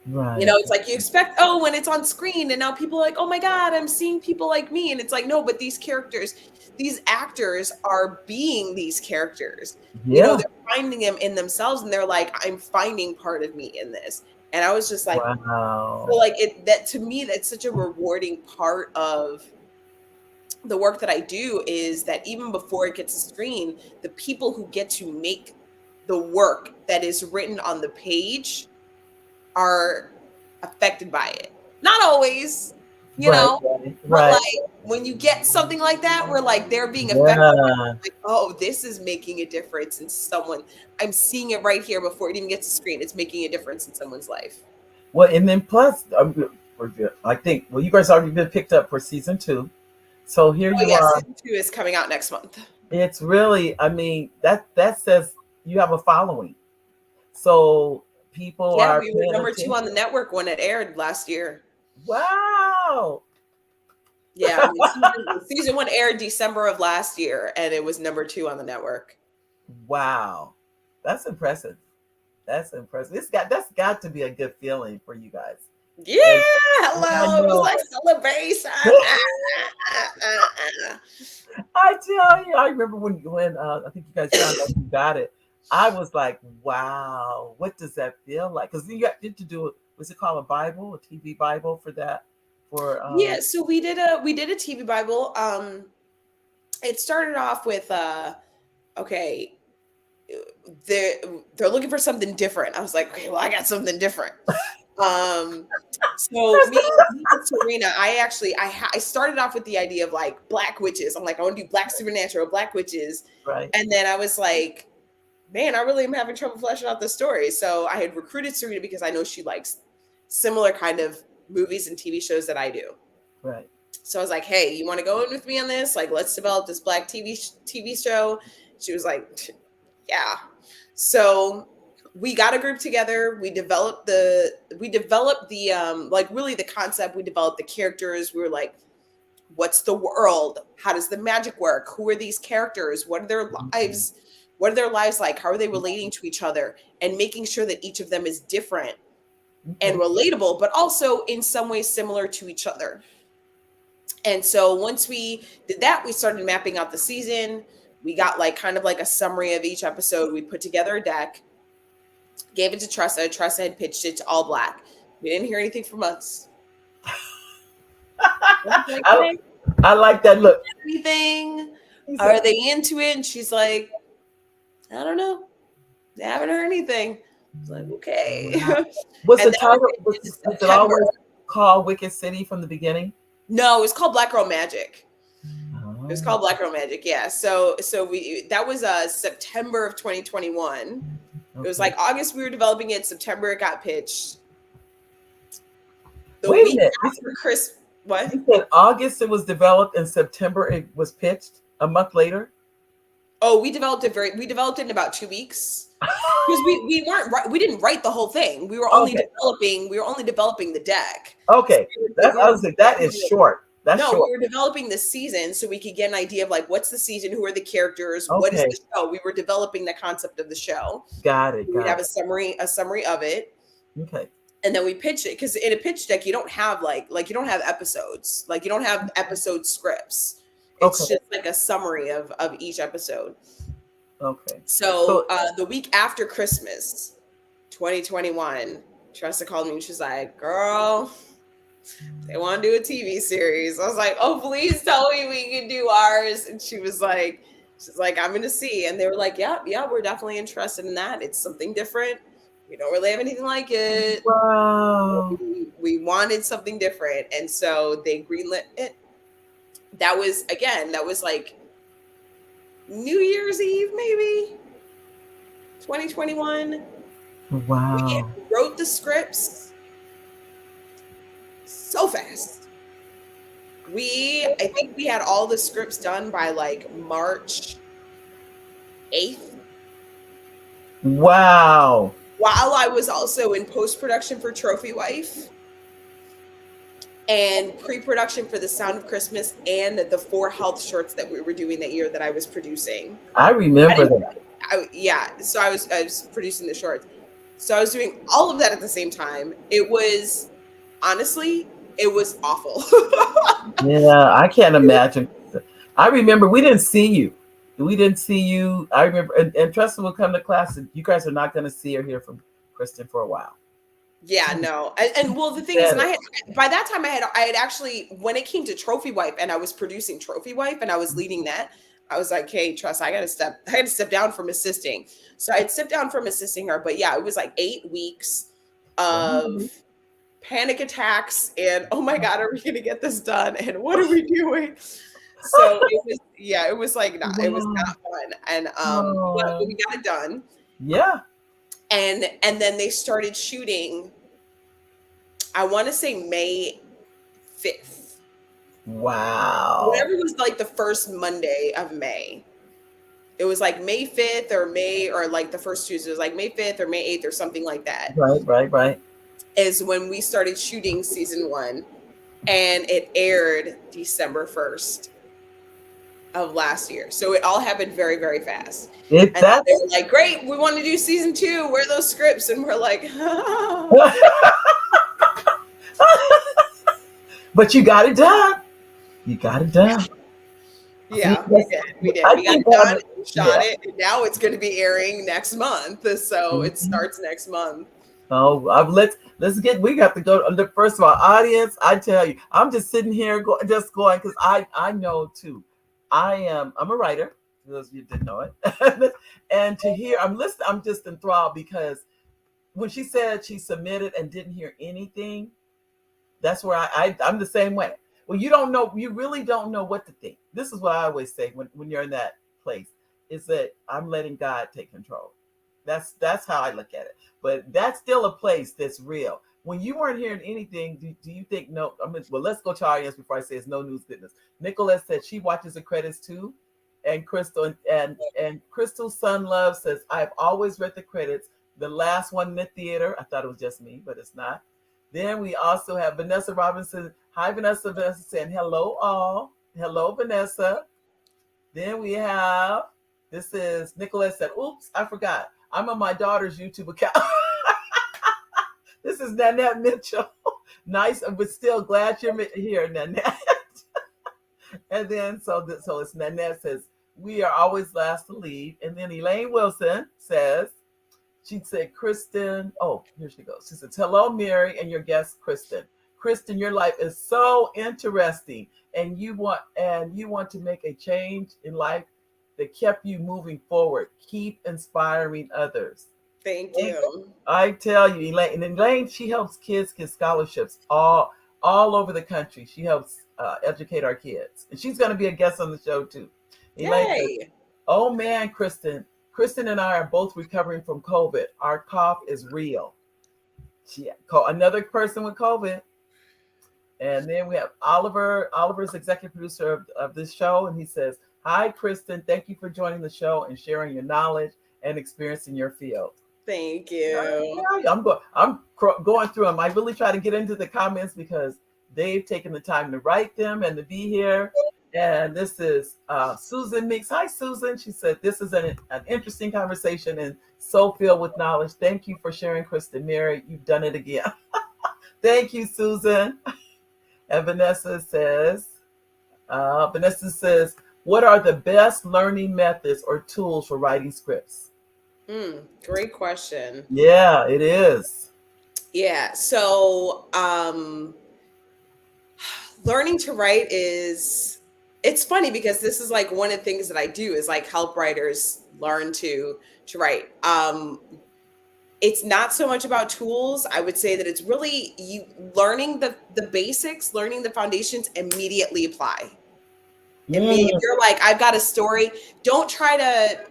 Right. You know, it's like you expect, oh, when it's on screen and now people are like, oh my God, I'm seeing people like me. And it's like, no, but these characters, these actors are being these characters. You know, Yeah. they're finding them in themselves and they're like, I'm finding part of me in this. And I was just like, so Wow. like that to me, that's such a rewarding part of the work that I do is that even before it gets to screen, the people who get to make the work that is written on the page are affected by it. Not always, you Right. know, Right. but like Right. when you get something like that where like they're being affected, Yeah. like, oh, this is making a difference in someone. I'm seeing it right here before it even gets to screen. It's making a difference in someone's life. Well, and then plus, I think, well, you guys already been picked up for season 2. So here Oh you yeah, are. season 2 is coming out next month. It's really, I mean, that says you have a following. So people Yeah, are we were paying number 2 on the attention. network when it aired last year. Wow. Yeah, I mean, season 1 aired December of last year, and it was number 2 on the network. Wow. That's impressive. That's impressive. That's got to be a good feeling for you guys. Yeah, And, and I hello. It was know like celebration. I tell you, I remember when I think you guys found out you got it. I was like, wow, what does that feel like? Because you did to do it. Was it called a Bible, a TV Bible for that? For Yeah, so we did a TV Bible. It started off with okay, they're they're looking for something different. I was like, okay, well, I got something different. Um, so me and Serena, I started off with the idea of like black witches. I'm like, I want to do black supernatural, black witches, right, and then I was like, man, I really am having trouble fleshing out the story. So I had recruited Serena because I know she likes similar kind of movies and TV shows that I do. right. So I was like, hey, you want to go in with me on this? Like, let's develop this black TV show. She was like, yeah. So we got a group together. We developed the like really the concept. We developed the characters. We were like, what's the world? How does the magic work? Who are these characters? What are their lives? What are their lives like? How are they relating to each other? And making sure that each of them is different and Okay. relatable, but also in some ways similar to each other. And so once we did that, we started mapping out the season. We got like kind of like a summary of each episode. We put together a deck, gave it to Tressa. Tressa had pitched it to All Black. We didn't hear anything for months. Like, I, hey, I like that look. anything? He Are said, they into it? And she's like, I don't know. They haven't heard anything. I was like, okay. was And the that was title, in was it September. always called Wicked City from the beginning? No, it was called Black Girl Magic. Oh, It was called Black Girl Magic. Yeah. So we that was September of 2021. It was okay. like August we were developing it. September it got pitched. The Wait a week minute. after Chris, what? You said August it was developed and September it was pitched a month later? Oh, we developed it in about 2 weeks. Because we didn't write the whole thing. We were only Okay. developing the deck. Okay. So That's I was like, that is short. That's No, short. we were developing the season so we could get an idea of like what's the season, who are the characters, what is Okay. the show. We were developing the concept of the show. Got it. We'd Got have a summary of it, it. Okay. and then we pitch it because in a pitch deck you don't have like you don't have episodes, like you don't have episode scripts. It's Okay. just like a summary of each episode. Okay. So So the week after Christmas, 2021, Tressa called me and she's like, "Girl, they want to do a TV series." I was like, "Oh, please tell me we can do ours." And she's like, "I'm gonna see." And they were like, "Yeah, we're definitely interested in that. It's something different. We don't really have anything like it. wow. We wanted something different." And so they greenlit it. That was like New Year's Eve, maybe 2021. We Wow. wrote the scripts so fast. I think we had all the scripts done by like March 8th. Wow. While I was also in post-production for Trophy Wife and pre-production for The Sound of Christmas and the 4 health shorts that we were doing that year that I was producing. I remember that. So I was producing the shorts. So I was doing all of that at the same time. It was honestly, it was awful. Yeah, I can't imagine. I remember we didn't see you. We didn't see you. I remember, and Tristan will come to class, and you guys are not going to see or hear from Kristin for a while. Yeah, no. And well, the thing is, Said and it. I had by that time I had actually, when it came to Trophy Wife and I was producing Trophy Wife and I was leading that, I was like, hey, trust, I had to step down from assisting. So I'd step down from assisting her. But yeah, it was like 8 weeks of panic attacks and oh my God, are we gonna get this done? And what are we doing? So it was, yeah, it was like not, it was Wow. not fun. And but Oh, we got it done. yeah. And then they started shooting, I want to say May 5th. Wow. Whatever was like the first Monday of May. It was like May 5th or May, or like the first Tuesday. It was like May 5th or May 8th or something like that, Right, right, right. is when we started shooting season 1. And it aired December 1st of last year. So it all happened very, very fast. If And then they that's were like, great, we want to do season 2. Where are those scripts? And we're like, but you got it done. You got it done. See, yeah, we did. We did. I We got think it done, we shot yeah. it, and now it's going to be airing next month. So it Mhm. starts next month. Oh, let's get. We got to go. First of all, audience, I tell you, I'm just sitting here, just going because I know too. I'm a writer. For those of you that didn't know it, and to hear, I'm listening. I'm just enthralled because when she said she submitted and didn't hear anything, that's where I'm the same way. Well, you don't know, you really don't know what to think. This is what I always say when you're in that place, is that I'm letting God take control. That's how I look at it. But that's still a place that's real. When you weren't hearing anything, do you think no? I mean, well, let's go to our audience before I say it's no news goodness. Nicolette said she watches the credits too, and Crystal and Crystal's son Love says I've always read the credits. The last one in the theater, I thought it was just me, but it's not. Then we also have Vanessa Robinson. Hi, Vanessa. Vanessa saying hello, all. Hello, Vanessa. Then we have, this is Nicolette said, oops, I forgot. I'm on my daughter's YouTube account. This is Nanette Mitchell. Nice, but still glad you're here, Nanette. And then, so it's Nanette says, we are always last to leave. And then Elaine Wilson says, she said, Kristin, oh, here she goes. She says, hello, Mary, and your guest, Kristin. Kristin, your life is so interesting, and you want to make a change in life that kept you moving forward. Keep inspiring others. Thank you. I tell you, Elaine, and Elaine, she helps kids get scholarships all over the country. She helps educate our kids, and she's going to be a guest on the show too. Elaine says, Yay. oh man, Kristin and I are both recovering from COVID. Our cough is real. Another person with COVID. And then we have Oliver. Oliver's executive producer of this show. And he says, hi, Kristin. Thank you for joining the show and sharing your knowledge and experience in your field. Thank you. I'm going through them. I really try to get into the comments because they've taken the time to write them and to be here. And this is Susan Meeks. Hi, Susan. She said, this is an interesting conversation and so filled with knowledge. Thank you for sharing, Kristin. Mary, you've done it again. Thank you, Susan. And Vanessa says, what are the best learning methods or tools for writing scripts? Great question. Yeah, it is. Yeah. So learning to write it's funny because this is like one of the things that I do is like help writers learn to write. It's not so much about tools. I would say that it's really you learning the basics, learning the foundations, immediately apply. If you're like, I've got a story, don't try to,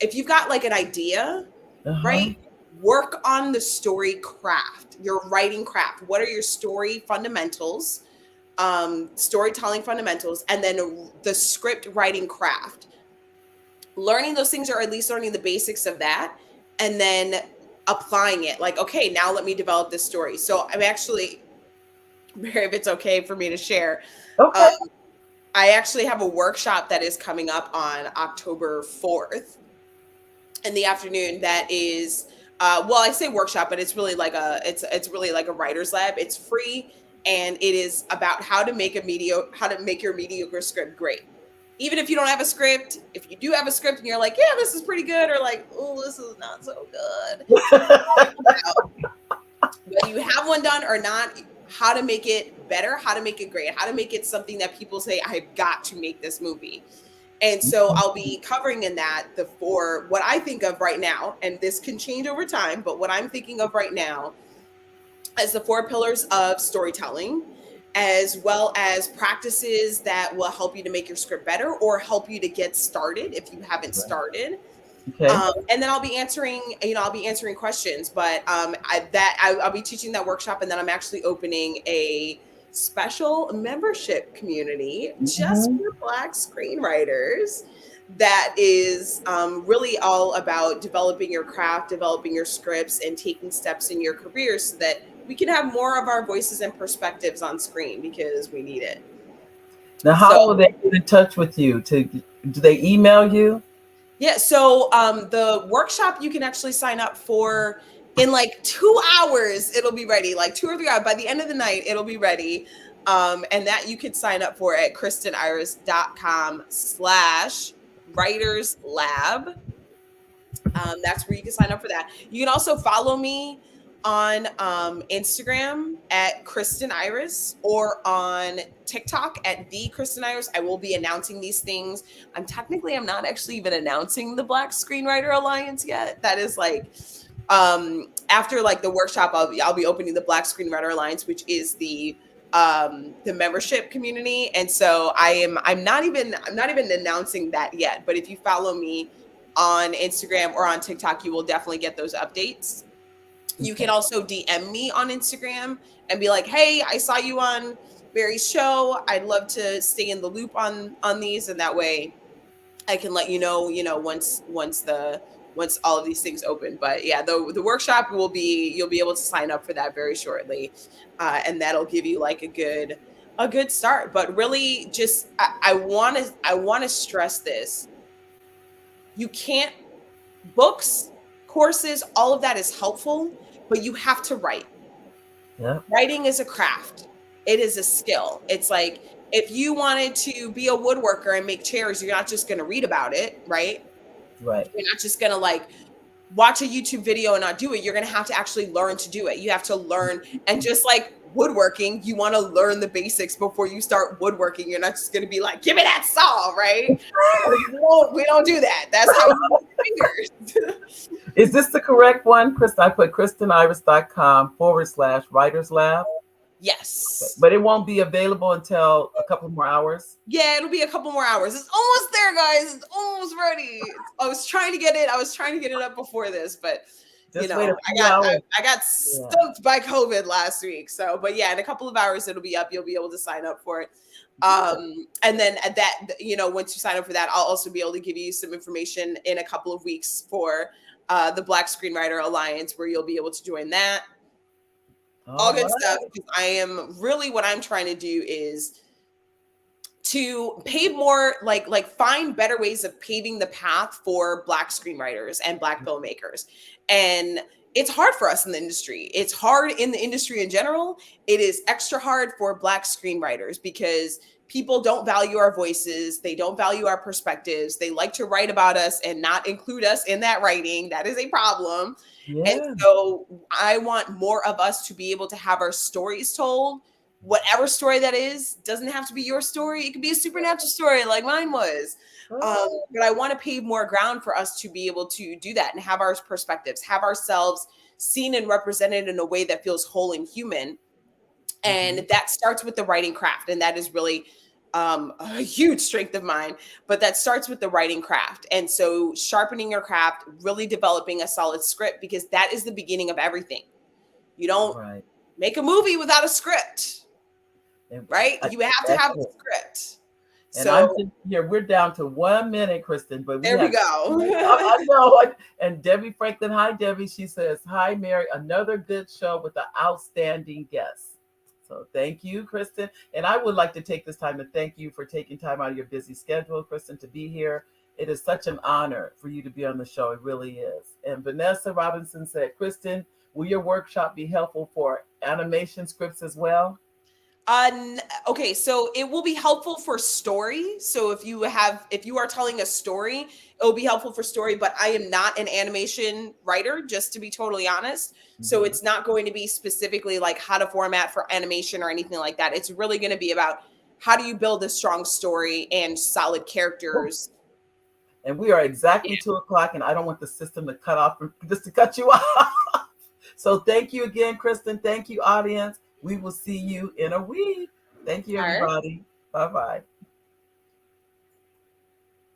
if you've got like an idea, Uh-huh. right? Work on the story craft, your writing craft. What are your story fundamentals? Storytelling fundamentals, and then the script writing craft. Learning those things, or at least learning the basics of that, and then applying it. Like, okay, now let me develop this story. So I'm actually, Mary, if it's okay for me to share, Okay. I actually have a workshop that is coming up on October 4th in the afternoon that is well, I say workshop, but it's really like it's really like a writer's lab. It's free, and it is about how to make your mediocre script great. Even if you don't have a script, if you do have a script and you're like, yeah, this is pretty good, or like, oh, this is not so good, whether you have one done or not, how to make it better, how to make it great, how to make it something that people say, I've got to make this movie. And so I'll be covering in that the four, what I think of right now, and this can change over time, but what I'm thinking of right now as the four pillars of storytelling, as well as practices that will help you to make your script better or help you to get started if you haven't started. Okay. And then I'll be answering, I'll be answering questions, but I'll be teaching that workshop, and then I'm actually opening a special membership community just for Black screenwriters that is really all about developing your craft, developing your scripts, and taking steps in your career so that we can have more of our voices and perspectives on screen, because we need it. Now, how will they get in touch with you? Do they email you? Yeah, so the workshop you can actually sign up for in like 2 hours. It'll be ready, like 2 or 3 hours. By the end of the night, it'll be ready. And that you can sign up for at kristiniris.com/writers lab. That's where you can sign up for that. You can also follow me on Instagram at Kristin Iris, or on TikTok at the Kristin Iris. I will be announcing these things. I'm not actually even announcing the Black Screenwriter Alliance yet. That is like after like the workshop, I'll be opening the Black Screenwriter Alliance, which is the membership community. And so I'm not even announcing that yet. But if you follow me on Instagram or on TikTok, you will definitely get those updates. You can also DM me on Instagram and be like, hey, I saw you on Barry's show. I'd love to stay in the loop on these. And that way I can let you know, once all of these things open. But yeah, the workshop you'll be able to sign up for that very shortly. And that'll give you like a good start. But really just, I want to stress this. You can't, books, courses, all of that is helpful, but you have to write. Yeah. Writing is a craft. It is a skill. It's like, if you wanted to be a woodworker and make chairs, you're not just going to read about it, right? Right. You're not just going to like watch a YouTube video and not do it. You're going to have to actually learn to do it. You have to learn. And just like woodworking, you want to learn the basics before you start woodworking. You're not just going to be like, give me that saw, right? We don't do that. That's how we use fingers. Is this the correct one, Kristen? I put kristiniris.com/writers lab. Yes. Okay. But it won't be available until a couple more hours. Yeah, it'll be a couple more hours. It's almost there, guys. It's almost ready. I was trying to get it up before this, but Just I got stumped by COVID last week. So, but yeah, in a couple of hours it'll be up. You'll be able to sign up for it. And then at that, once you sign up for that, I'll also be able to give you some information in a couple of weeks for the Black Screenwriter Alliance, where you'll be able to join that. All good stuff. I am really, what I'm trying to do is to pave more, like find better ways of paving the path for Black screenwriters and Black filmmakers. And it's hard for us in the industry. It's hard in the industry in general. It is extra hard for Black screenwriters because people don't value our voices. They don't value our perspectives. They like to write about us and not include us in that writing. That is a problem. Yeah. And so I want more of us to be able to have our stories told. Whatever story that is, doesn't have to be your story. It could be a supernatural story like mine was. But I want to pave more ground for us to be able to do that and have our perspectives, have ourselves seen and represented in a way that feels whole and human. And that starts with the writing craft. And that is really a huge strength of mine, but that starts with the writing craft. And so sharpening your craft, really developing a solid script, because that is the beginning of everything. You don't make a movie without a script, right? You have to have a script. And so, I'm thinking here, we're down to 1 minute, Kristen, but we go. I know. And Debbie Franklin, hi, Debbie. She says, hi, Mary, another good show with an outstanding guest. So thank you, Kristen. And I would like to take this time to thank you for taking time out of your busy schedule, Kristen, to be here It is such an honor for you to be on the show. It really is. And Vanessa Robinson said, Kristin, will your workshop be helpful for animation scripts as well? Okay, so it will be helpful for story. So if you are telling a story, it will be helpful for story, but I am not an animation writer, just to be totally honest. So Mhm. it's not going to be specifically like how to format for animation or anything like that. It's really going to be about how do you build a strong story and solid Woo. characters. And we are exactly Yeah. 2 o'clock, and I don't want the system to cut off just to cut you off. So thank you again, Kristin. Thank you, audience. We will see you in a week. Thank you, All right. everybody. Bye bye.